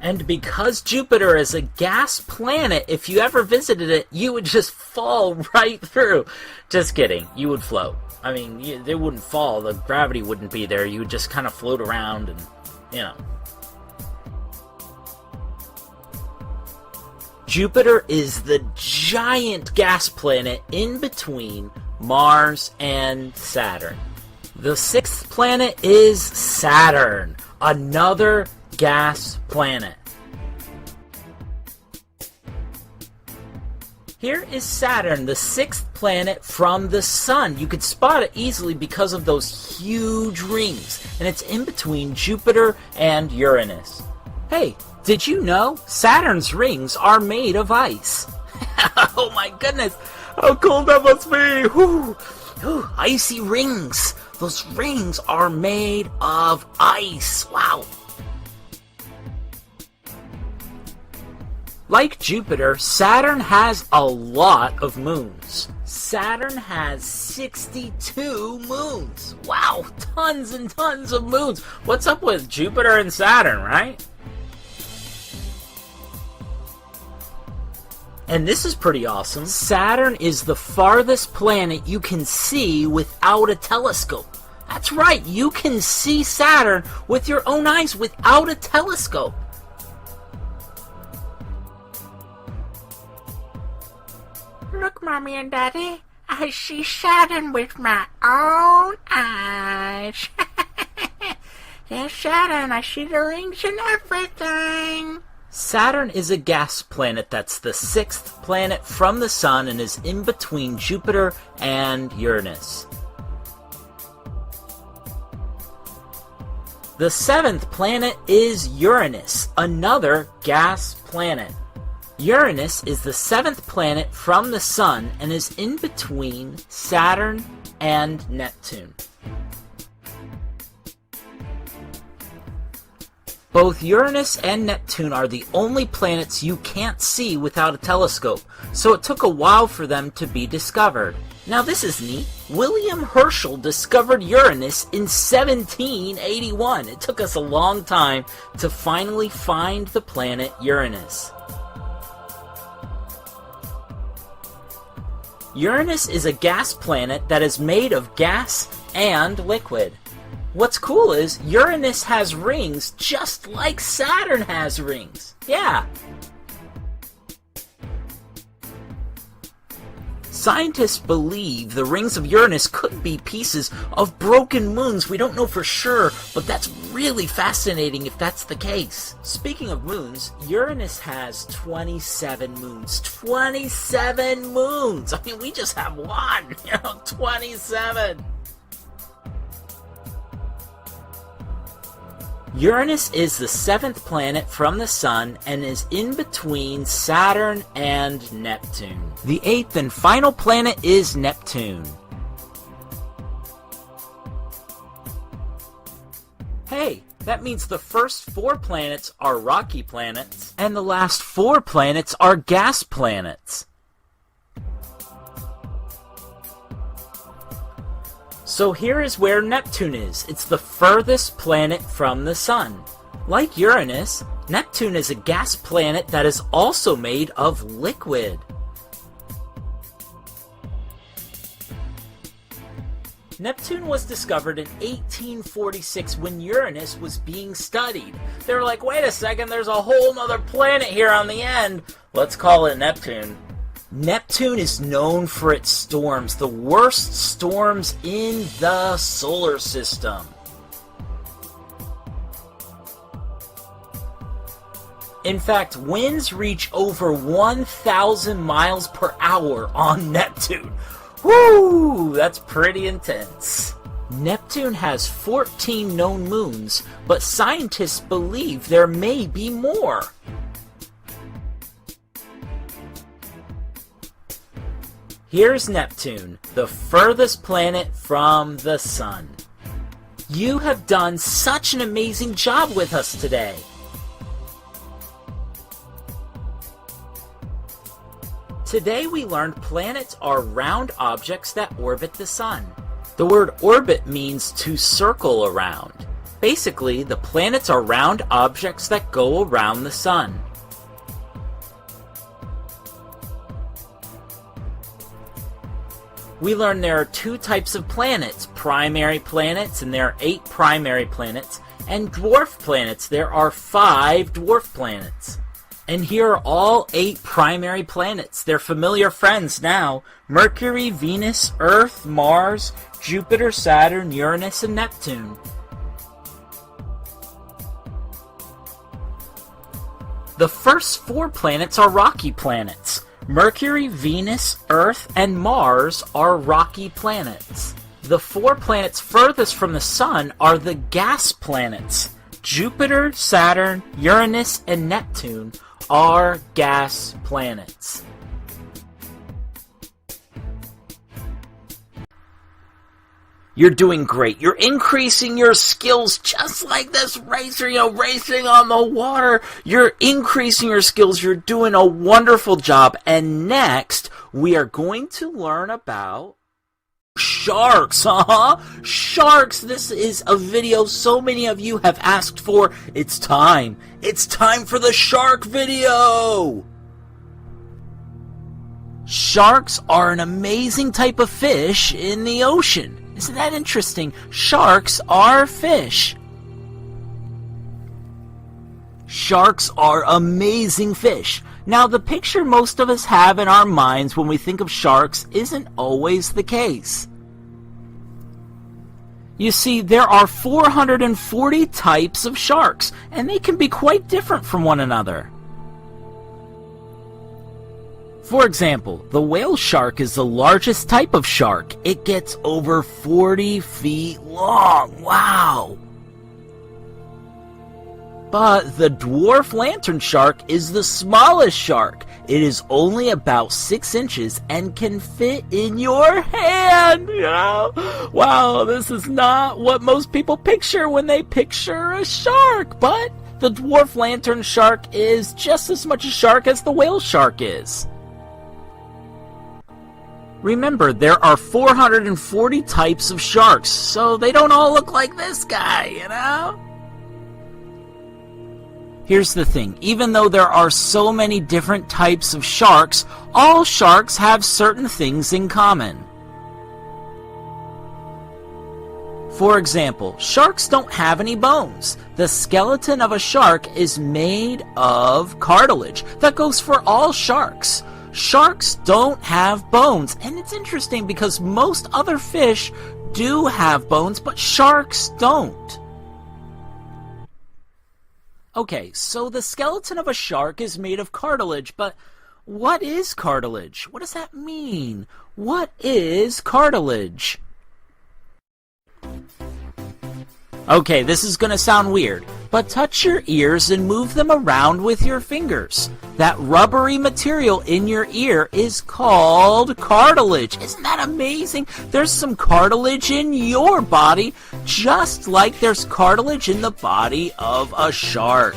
And because Jupiter is a gas planet, if you ever visited it, you would just fall right through. Just kidding. You would float. I mean, they wouldn't fall. The gravity wouldn't be there. You would just kind of float around and, you know. Jupiter is the giant gas planet in between Mars and Saturn. The sixth planet is Saturn, another gas planet. Here is Saturn, the sixth planet from the Sun. You could spot it easily because of those huge rings, and it's in between Jupiter and Uranus. Hey, did you know Saturn's rings are made of ice? Oh my goodness, how cold that must be! Whew. Whew. Icy rings. Those rings are made of ice. Wow. Like Jupiter, Saturn has a lot of moons. Saturn has 62 moons. Wow, tons and tons of moons. What's up with Jupiter and Saturn, right? And this is pretty awesome. Saturn is the farthest planet you can see without a telescope. That's right, you can see Saturn with your own eyes without a telescope.
Look, Mommy and Daddy, I see Saturn with my own eyes. There's Saturn, I see the rings and everything.
Saturn is a gas planet that's the sixth planet from the Sun and is in between Jupiter and Uranus. The seventh planet is Uranus, another gas planet. Uranus is the seventh planet from the Sun and is in between Saturn and Neptune. Both Uranus and Neptune are the only planets you can't see without a telescope, so it took a while for them to be discovered. Now this is neat. William Herschel discovered Uranus in 1781. It took us a long time to finally find the planet Uranus. Uranus is a gas planet that is made of gas and liquid. What's cool is Uranus has rings just like Saturn has rings. Yeah. Scientists believe the rings of Uranus could be pieces of broken moons. We don't know for sure, but that's really fascinating if that's the case. Speaking of moons, Uranus has 27 moons. 27 moons! I mean, we just have one, 27! Uranus is the seventh planet from the Sun and is in between Saturn and Neptune. The eighth and final planet is Neptune. Hey, that means the first 4 planets are rocky planets, and the last 4 planets are gas planets. So here is where Neptune is. It's the furthest planet from the Sun. Like Uranus, Neptune is a gas planet that is also made of liquid. Neptune was discovered in 1846 when Uranus was being studied. They were like, wait a second, there's a whole nother planet here on the end. Let's call it Neptune. Neptune is known for its storms, the worst storms in the solar system. In fact, winds reach over 1,000 miles per hour on Neptune. Woo! That's pretty intense. Neptune has 14 known moons, but scientists believe there may be more. Here's Neptune, the furthest planet from the Sun. You have done such an amazing job with us today. Today we learned planets are round objects that orbit the Sun. The word orbit means to circle around. Basically, the planets are round objects that go around the Sun. We learned there are 2 types of planets, primary planets, and there are 8 primary planets, and dwarf planets. There are 5 dwarf planets. And here are all 8 primary planets. They're familiar friends now. Mercury, Venus, Earth, Mars, Jupiter, Saturn, Uranus, and Neptune. The first 4 planets are rocky planets. Mercury, Venus, Earth, and Mars are rocky planets. The 4 planets furthest from the Sun are the gas planets. Jupiter, Saturn, Uranus, and Neptune are gas planets. You're doing great. You're increasing your skills just like this racer, racing on the water. You're increasing your skills. You're doing a wonderful job. And next, we are going to learn about sharks. Sharks. This is a video so many of you have asked for. It's time. It's time for the shark video. Sharks are an amazing type of fish in the ocean. Isn't that interesting? Sharks are fish. Sharks are amazing fish. Now, the picture most of us have in our minds when we think of sharks isn't always the case. You see, there are 440 types of sharks, and they can be quite different from one another. For example, the whale shark is the largest type of shark. It gets over 40 feet long. Wow! But the dwarf lantern shark is the smallest shark. It is only about 6 inches and can fit in your hand. Wow, this is not what most people picture when they picture a shark. But the dwarf lantern shark is just as much a shark as the whale shark is. Remember, there are 440 types of sharks, so they don't all look like this guy, Here's the thing, even though there are so many different types of sharks, all sharks have certain things in common. For example, sharks don't have any bones. The skeleton of a shark is made of cartilage. That goes for all sharks. Sharks don't have bones, and it's interesting because most other fish do have bones, but sharks don't. Okay, so the skeleton of a shark is made of cartilage, but what is cartilage? What does that mean? What is cartilage? Okay, this is going to sound weird, but touch your ears and move them around with your fingers. That rubbery material in your ear is called cartilage. Isn't that amazing? There's some cartilage in your body, just like there's cartilage in the body of a shark.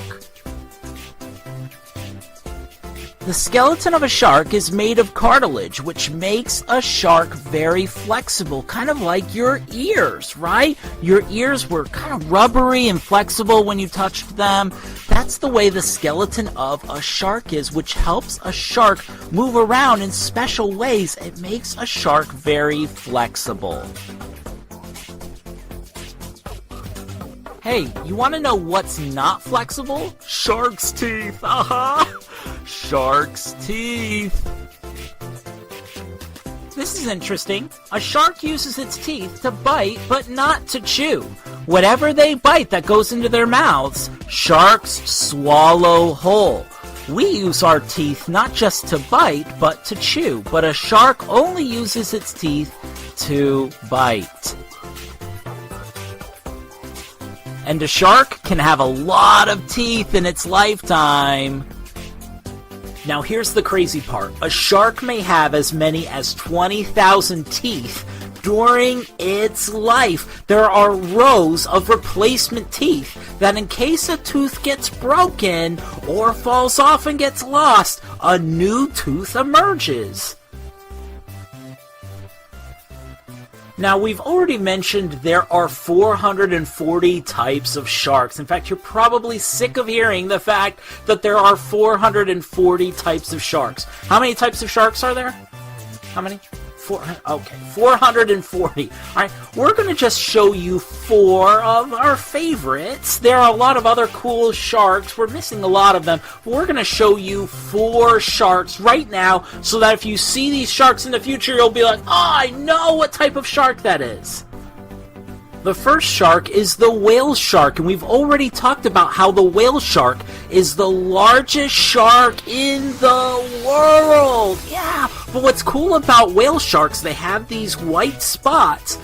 The skeleton of a shark is made of cartilage, which makes a shark very flexible, kind of like your ears, right? Your ears were kind of rubbery and flexible when you touched them. That's the way the skeleton of a shark is, which helps a shark move around in special ways. It makes a shark very flexible. Hey, you want to know what's not flexible? Shark's teeth. Shark's teeth. This is interesting. A shark uses its teeth to bite, but not to chew. Whatever they bite that goes into their mouths, sharks swallow whole. We use our teeth not just to bite, but to chew. But a shark only uses its teeth to bite. And a shark can have a lot of teeth in its lifetime. Now here's the crazy part. A shark may have as many as 20,000 teeth during its life. There are rows of replacement teeth that in case a tooth gets broken or falls off and gets lost, a new tooth emerges. Now, we've already mentioned there are 440 types of sharks. In fact, you're probably sick of hearing the fact that there are 440 types of sharks. How many types of sharks are there? How many? 440. Alright, we're going to just show you 4 of our favorites. There are a lot of other cool sharks. We're missing a lot of them. We're going to show you 4 sharks right now so that if you see these sharks in the future, you'll be like, oh, I know what type of shark that is. The first shark is the whale shark, and we've already talked about how the whale shark is the largest shark in the world. Yeah, but what's cool about whale sharks, they have these white spots,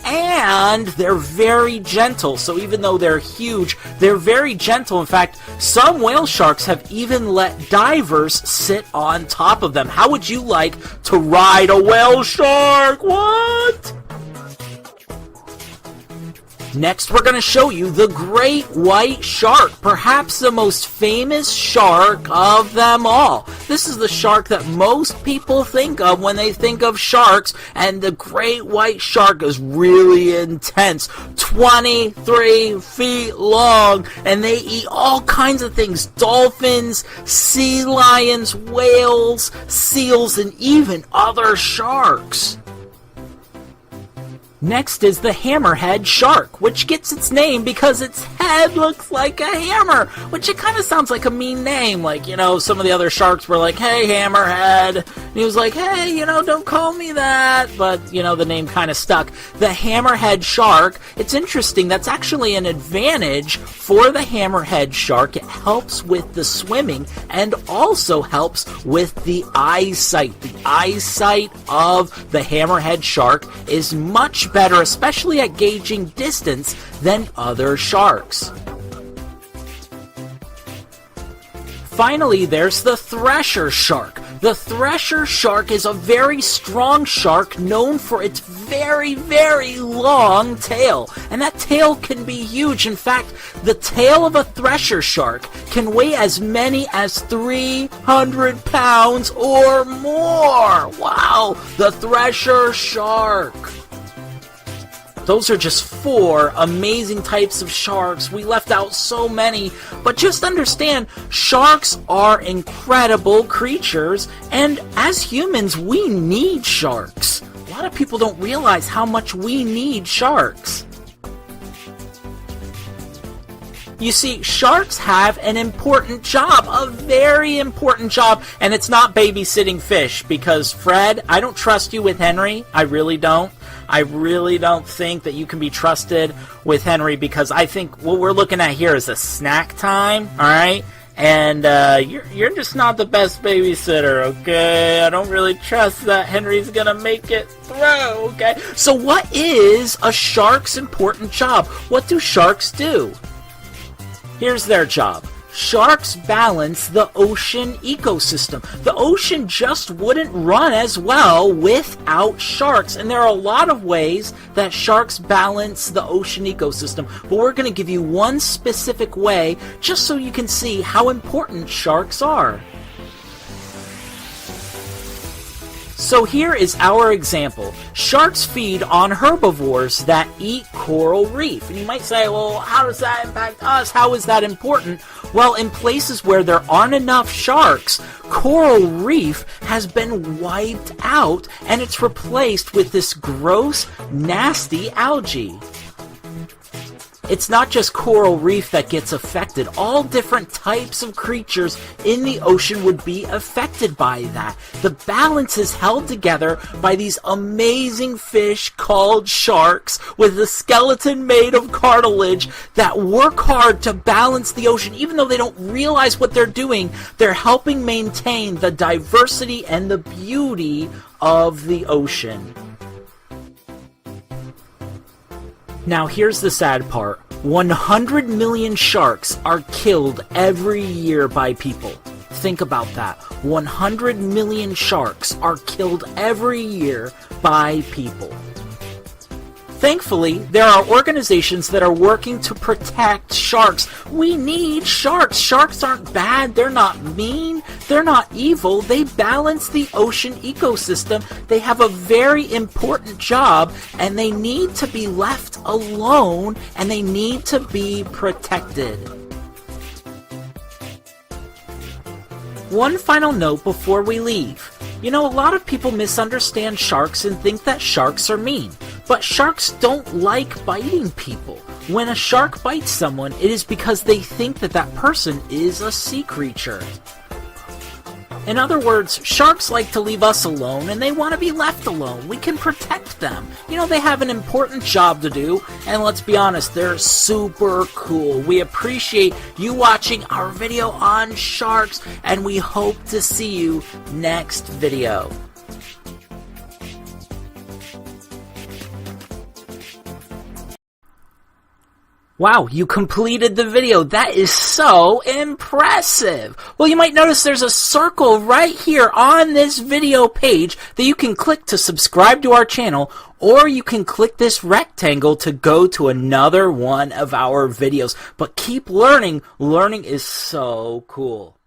and they're very gentle. So even though they're huge, they're very gentle. In fact, some whale sharks have even let divers sit on top of them. How would you like to ride a whale shark? What? Next, we're going to show you the great white shark, perhaps the most famous shark of them all. This is the shark that most people think of when they think of sharks, and the great white shark is really intense, 23 feet long, and they eat all kinds of things, dolphins, sea lions, whales, seals, and even other sharks. Next is the hammerhead shark, which gets its name because its head looks like a hammer, which it kind of sounds like a mean name. Like, you know, some of the other sharks were like, hey, hammerhead. And he was like, hey, you know, don't call me that. But, you know, the name kind of stuck. The hammerhead shark, it's interesting. That's actually an advantage for the hammerhead shark. It helps with the swimming and also helps with the eyesight. The eyesight of the hammerhead shark is much better, especially at gauging distance, than other sharks. Finally, there's the thresher shark. The thresher shark is a very strong shark known for its very, very long tail. And that tail can be huge. In fact, the tail of a thresher shark can weigh as many as 300 pounds or more. Wow, the thresher shark. Those are just 4 amazing types of sharks. We left out so many, but just understand, sharks are incredible creatures, and as humans, we need sharks. A lot of people don't realize how much we need sharks. You see, sharks have an important job, a very important job, and it's not babysitting fish, because Fred, I don't trust you with Henry. I really don't. I really don't think that you can be trusted with Henry, because I think what we're looking at here is a snack time, alright? And you're just not the best babysitter, okay? I don't really trust that Henry's gonna make it through, okay? So what is a shark's important job? What do sharks do? Here's their job. Sharks balance the ocean ecosystem. The ocean just wouldn't run as well without sharks. And there are a lot of ways that sharks balance the ocean ecosystem. But we're going to give you one specific way just so you can see how important sharks are. So here is our example. Sharks feed on herbivores that eat coral reef. And you might say, well, how does that impact us? How is that important? Well, in places where there aren't enough sharks, coral reef has been wiped out and it's replaced with this gross, nasty algae. It's not just coral reef that gets affected. All different types of creatures in the ocean would be affected by that. The balance is held together by these amazing fish called sharks with a skeleton made of cartilage that work hard to balance the ocean. Even though they don't realize what they're doing, they're helping maintain the diversity and the beauty of the ocean. Now here's the sad part. 100 million sharks are killed every year by people. Think about that. 100 million sharks are killed every year by people. Thankfully, there are organizations that are working to protect sharks. We need sharks. Sharks aren't bad. They're not mean. They're not evil. They balance the ocean ecosystem. They have a very important job, and they need to be left alone, and they need to be protected. One final note before we leave. You know, a lot of people misunderstand sharks and think that sharks are mean. But sharks don't like biting people. When a shark bites someone, it is because they think that that person is a sea creature. In other words, sharks like to leave us alone, and they want to be left alone. We can protect them. You know, they have an important job to do, and let's be honest, they're super cool. We appreciate you watching our video on sharks, and we hope to see you next video. Wow, you completed the video. That is so impressive. Well, you might notice there's a circle right here on this video page that you can click to subscribe to our channel, or you can click this rectangle to go to another one of our videos. But keep learning. Learning is so cool.